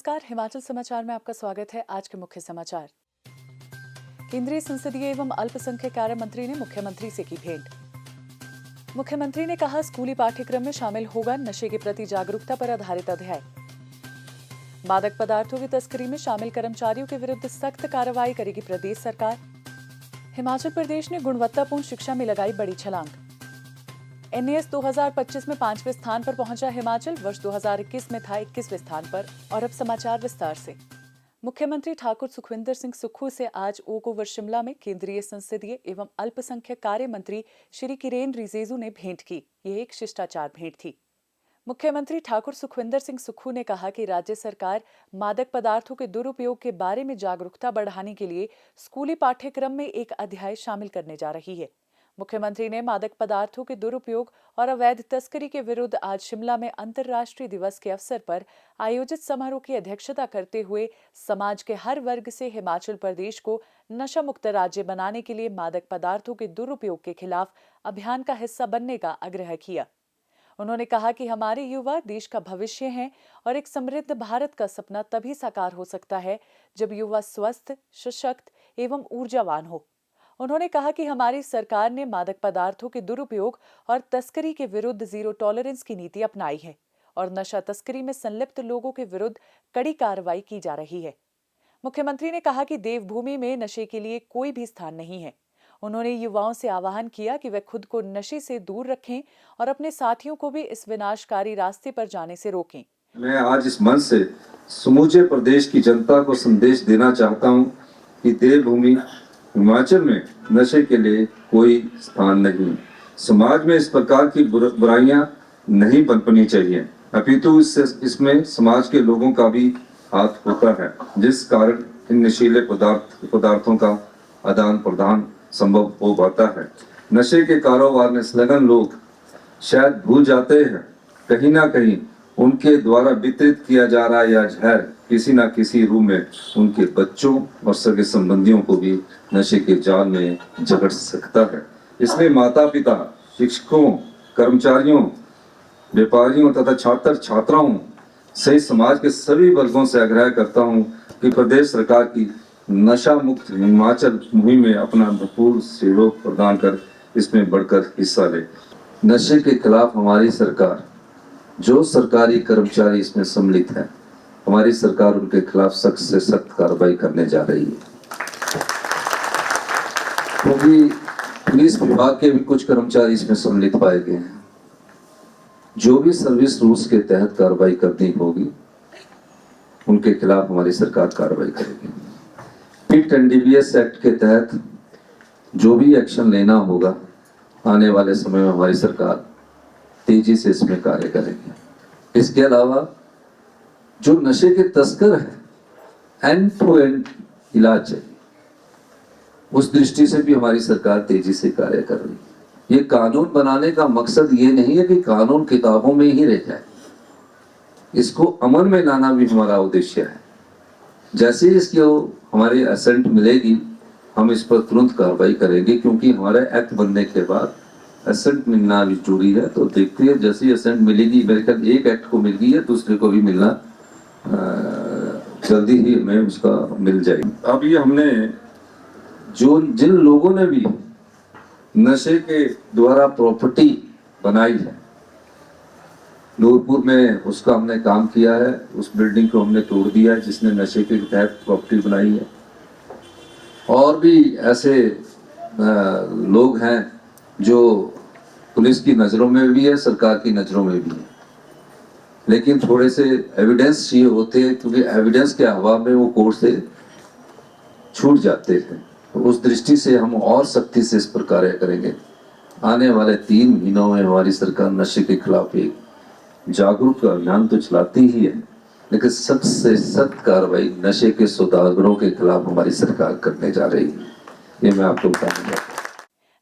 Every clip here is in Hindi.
नमस्कार, हिमाचल समाचार में आपका स्वागत है। आज के मुख्य समाचार। केंद्रीय संसदीय एवं अल्पसंख्यक कार्य मंत्री ने मुख्यमंत्री से की भेंट। मुख्यमंत्री ने कहा, स्कूली पाठ्यक्रम में शामिल होगा नशे के प्रति जागरूकता पर आधारित अध्याय। मादक पदार्थों की तस्करी में शामिल कर्मचारियों के विरुद्ध सख्त कार्रवाई करेगी प्रदेश सरकार। हिमाचल प्रदेश ने गुणवत्तापूर्ण शिक्षा में लगाई बड़ी छलांग। NAS 2025 में 5वें स्थान पर पहुंचा हिमाचल। वर्ष 2021 में था 21वें स्थान पर। और अब समाचार विस्तार से। मुख्यमंत्री ठाकुर सुखविंदर सिंह सुक्खू से आज ओक ओवर शिमला में केंद्रीय संसदीय एवं अल्पसंख्यक कार्य मंत्री श्री किरेन रिजिजू ने भेंट की। यह एक शिष्टाचार भेंट थी। मुख्यमंत्री ठाकुर सुखविंदर सिंह सुक्खू ने कहा कि राज्य सरकार मादक पदार्थों के दुरुपयोग के बारे में जागरूकता बढ़ाने के लिए स्कूली पाठ्यक्रम में एक अध्याय शामिल करने जा रही है। मुख्यमंत्री ने मादक पदार्थों के दुरुपयोग और अवैध तस्करी के विरुद्ध आज शिमला में अंतर्राष्ट्रीय दिवस के अवसर पर आयोजित समारोह की अध्यक्षता करते हुए समाज के हर वर्ग से हिमाचल प्रदेश को नशा मुक्त राज्य बनाने के लिए मादक पदार्थों के दुरुपयोग के खिलाफ अभियान का हिस्सा बनने का आग्रह किया। उन्होंने कहा कि हमारे युवा देश का भविष्य हैं और एक समृद्ध भारत का सपना तभी साकार हो सकता है जब युवा स्वस्थ, सशक्त एवं ऊर्जावान हो। उन्होंने कहा कि हमारी सरकार ने मादक पदार्थों के दुरुपयोग और तस्करी के विरुद्ध जीरो टॉलरेंस की नीति अपनाई है और नशा तस्करी में संलिप्त लोगों के विरुद्ध कड़ी कार्रवाई की जा रही है। मुख्यमंत्री ने कहा कि देवभूमि में नशे के लिए कोई भी स्थान नहीं है। उन्होंने युवाओं से आह्वान किया कि वे खुद को नशे से दूर रखें और अपने साथियों को भी इस विनाशकारी रास्ते पर जाने से रोकें। मैं आज इस मंच से समूचे प्रदेश की जनता को संदेश देना चाहता हूं कि देवभूमि हिमाचल में नशे के लिए कोई स्थान नहीं। समाज में इस प्रकार की बुराइयां नहीं पनपनी चाहिए, अपितु इसमें समाज के लोगों का भी हाथ होता है, जिस कारण इन नशीले पदार्थों का आदान प्रदान संभव हो पाता है। नशे के कारोबार में संलग्न लोग शायद भूल जाते हैं कहीं ना कहीं उनके द्वारा वितरित किया जा रहा यह जहर किसी न किसी रूप में उनके बच्चों और सगे संबंधियों को भी नशे के जाल में जकड़ सकता है। इसलिए माता पिता, शिक्षकों, कर्मचारियों, व्यापारियों तथा छात्र छात्राओं सहित समाज के सभी वर्गों से आग्रह करता हूं कि प्रदेश सरकार की नशा मुक्त हिमाचल मुहिम में अपना भरपूर सहयोग प्रदान कर इसमें बढ़कर हिस्सा ले। नशे के खिलाफ हमारी सरकार, जो सरकारी कर्मचारी इसमें सम्मिलित है, हमारी सरकार उनके खिलाफ सख्त से सख्त कार्रवाई करने जा रही है। क्योंकि पुलिस विभाग के भी कुछ कर्मचारी इसमें सम्मिलित पाए गए हैं। जो भी सर्विस रूल्स के तहत कार्रवाई करनी होगी उनके खिलाफ हमारी सरकार कार्रवाई करेगी। पिट NDPS एक्ट के तहत जो भी एक्शन लेना होगा आने वाले समय में हमारी सरकार तेजी से इसमें कार्य करेगी। इसके अलावा जो नशे के तस्कर हैं, एंड टू एंड इलाज चाहिए, उस दृष्टि से भी हमारी सरकार तेजी से कार्य कर रही है। ये कानून बनाने का मकसद ये नहीं है कि कानून किताबों में ही रह जाए, इसको अमल में लाना भी हमारा उद्देश्य है। जैसे इसकी हमारी एसेंट मिलेगी हम इस पर तुरंत कार्रवाई करेंगे, क्योंकि हमारा एक्ट बनने के बाद एसेंट मिलना भी जरूरी है। तो देखते हैं जैसी एसेंट मिलेगी, मेरे ख्याल एक एक्ट को मिल गई है, दूसरे को भी मिलना जल्दी ही हमें उसका मिल जाएगी। अब ये हमने जिन लोगों ने भी नशे के द्वारा प्रॉपर्टी बनाई है, नूरपुर में उसका हमने काम किया है, उस बिल्डिंग को हमने तोड़ दिया है जिसने नशे के तहत प्रॉपर्टी बनाई है। और भी ऐसे लोग हैं जो पुलिस की नज़रों में भी है, सरकार की नज़रों में भी है, लेकिन थोड़े से एविडेंस चाहिए होते हैं, क्योंकि एविडेंस के अभाव में वो कोर्ट से छूट जाते हैं। तो उस दृष्टि से हम और सख्ती से इस पर कार्य करेंगे। आने वाले 3 महीनों में हमारी सरकार नशे के खिलाफ एक जागरूक अभियान तो चलाती ही है, लेकिन सख्त से सख्त कार्रवाई नशे के सौदागरों के खिलाफ हमारी सरकार करने जा रही है। ये मैं आपको बताऊंगा।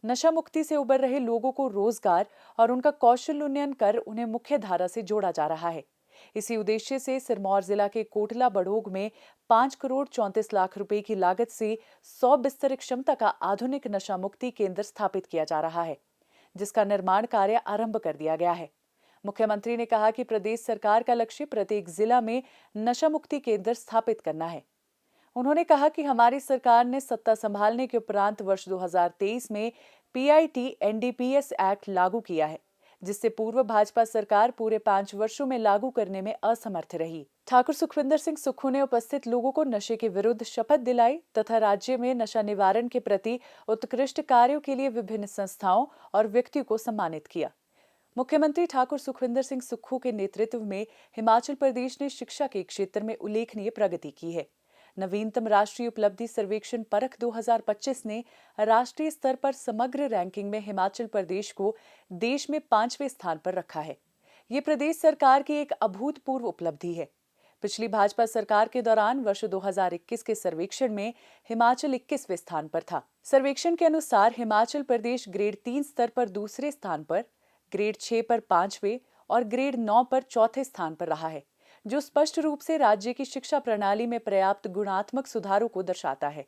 नशा मुक्ति से उबर रहे लोगों को रोजगार और उनका कौशल उन्नयन कर उन्हें मुख्य धारा से जोड़ा जा रहा है। इसी उद्देश्य से सिरमौर जिला के कोटला बड़ोग में 5 करोड़ 34 लाख रुपए की लागत से 100 बिस्तर क्षमता का आधुनिक नशा मुक्ति केंद्र स्थापित किया जा रहा है, जिसका निर्माण कार्य आरंभ कर दिया गया है। मुख्यमंत्री ने कहा कि प्रदेश सरकार का लक्ष्य प्रत्येक जिला में नशा मुक्ति केंद्र स्थापित करना है। उन्होंने कहा कि हमारी सरकार ने सत्ता संभालने के उपरांत वर्ष 2023 में पीआईटी एनडीपीएस एक्ट लागू किया है, जिससे पूर्व भाजपा सरकार पूरे 5 वर्षों में लागू करने में असमर्थ रही। ठाकुर सुखविंदर सिंह सुक्खू ने उपस्थित लोगों को नशे के विरुद्ध शपथ दिलाई तथा राज्य में नशा निवारण के प्रति उत्कृष्ट कार्यों के लिए विभिन्न संस्थाओं और व्यक्तियों को सम्मानित किया। मुख्यमंत्री ठाकुर सुखविंदर सिंह सुक्खू के नेतृत्व में हिमाचल प्रदेश ने शिक्षा के क्षेत्र में उल्लेखनीय प्रगति की है। नवीनतम राष्ट्रीय उपलब्धि सर्वेक्षण परख 2025 ने राष्ट्रीय स्तर पर समग्र रैंकिंग में हिमाचल प्रदेश को देश में 5वें स्थान पर रखा है। ये प्रदेश सरकार की एक अभूतपूर्व उपलब्धि है। पिछली भाजपा सरकार के दौरान वर्ष 2021 के सर्वेक्षण में हिमाचल 21वें स्थान पर था। सर्वेक्षण के अनुसार हिमाचल प्रदेश ग्रेड 3 स्तर पर दूसरे स्थान पर, ग्रेड 6 पर 5वें और ग्रेड 9 पर चौथे स्थान पर रहा है, जो स्पष्ट रूप से राज्य की शिक्षा प्रणाली में पर्याप्त गुणात्मक सुधारों को दर्शाता है।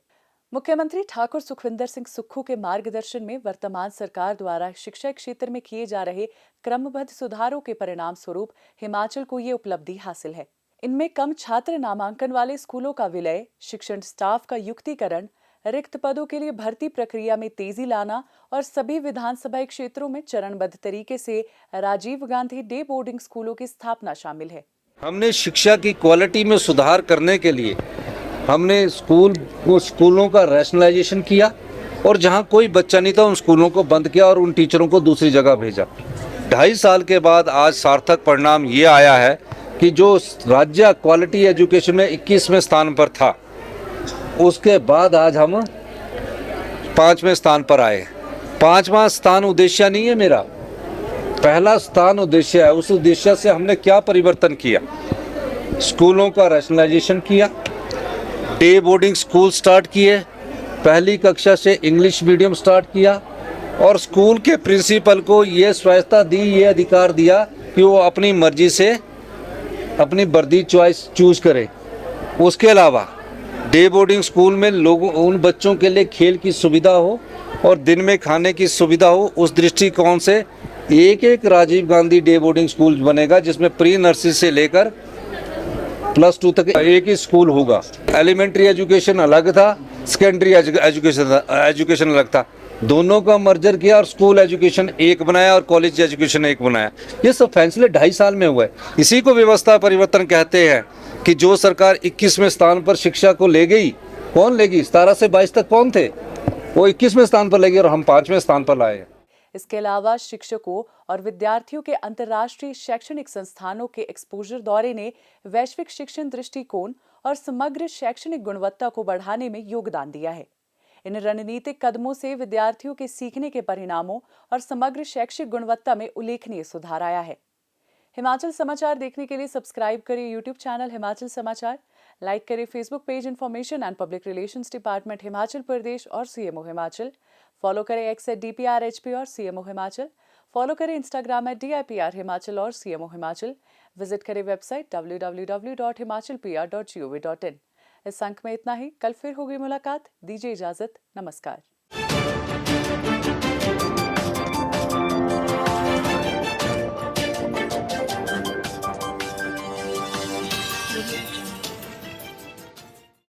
मुख्यमंत्री ठाकुर सुखविंदर सिंह सुक्खू के मार्गदर्शन में वर्तमान सरकार द्वारा शिक्षा क्षेत्र में किए जा रहे क्रमबद्ध सुधारों के परिणाम स्वरूप हिमाचल को ये उपलब्धि हासिल है। इनमें कम छात्र नामांकन वाले स्कूलों का विलय, शिक्षण स्टाफ का युक्तिकरण, रिक्त पदों के लिए भर्ती प्रक्रिया में तेजी लाना और सभी विधानसभा क्षेत्रों में चरणबद्ध तरीके से राजीव गांधी डे बोर्डिंग स्कूलों की स्थापना शामिल है। हमने शिक्षा की क्वालिटी में सुधार करने के लिए हमने स्कूलों का रैशनलाइजेशन किया और जहां कोई बच्चा नहीं था उन स्कूलों को बंद किया और उन टीचरों को दूसरी जगह भेजा। 2.5 साल के बाद आज सार्थक परिणाम ये आया है कि जो राज्य क्वालिटी एजुकेशन में 21वें स्थान पर था, उसके बाद आज हम 5वें स्थान पर आए। 5वां स्थान उद्देश्य नहीं है मेरा, पहला स्थान उद्देश्य है। उस उद्देश्य से हमने क्या परिवर्तन किया? स्कूलों का रैशनलाइजेशन किया, डे बोर्डिंग स्कूल स्टार्ट किए, पहली कक्षा से इंग्लिश मीडियम स्टार्ट किया और स्कूल के प्रिंसिपल को ये स्वायत्तता दी, ये अधिकार दिया कि वो अपनी मर्जी से अपनी वर्दी चॉइस चूज करे। उसके अलावा डे बोर्डिंग स्कूल में लोगों उन बच्चों के लिए खेल की सुविधा हो और दिन में खाने की सुविधा हो, उस दृष्टिकोण से एक Rajiv Gandhi day boarding school बनेगा जिसमें प्री नर्सरी से लेकर +2 तक एक ही स्कूल होगा। एलिमेंट्री एजुकेशन अलग था, सेकेंडरी एजुकेशन अलग था। दोनों का मर्जर किया और स्कूल एजुकेशन एक बनाया और कॉलेज एजुकेशन एक बनाया। ये सब फैसले 2.5 साल में हुए। इसी को व्यवस्था परिवर्तन कहते हैं कि जो सरकार 21वें स्थान पर शिक्षा को ले गई, कौन लेगी? 17 से 22 तक कौन थे? वो 21वें स्थान पर ले गई और हम 5वें स्थान पर लाए। इसके अलावा शिक्षकों और विद्यार्थियों के अंतर्राष्ट्रीय शैक्षणिक संस्थानों के एक्सपोजर दौरे ने वैश्विक शिक्षण दृष्टिकोण और समग्र शैक्षणिक गुणवत्ता को बढ़ाने में योगदान दिया है। इन रणनीतिक कदमों से विद्यार्थियों के सीखने के परिणामों और समग्र शैक्षिक गुणवत्ता में उल्लेखनीय सुधार आया है। हिमाचल समाचार देखने के लिए सब्सक्राइब करें यूट्यूब चैनल हिमाचल समाचार, लाइक करें Facebook page information and public relations department Himachal Pradesh और सीएमओ हिमाचल, फॉलो करें एक्स @DPRHP और सीएमओ हिमाचल, फॉलो करें इंस्टाग्राम @DIPR हिमाचल और सीएमओ हिमाचल, विजिट करें वेबसाइट www.himachalpr.gov.in। इस अंक में इतना ही, कल फिर होगी मुलाकात। दीजिए इजाजत, नमस्कार।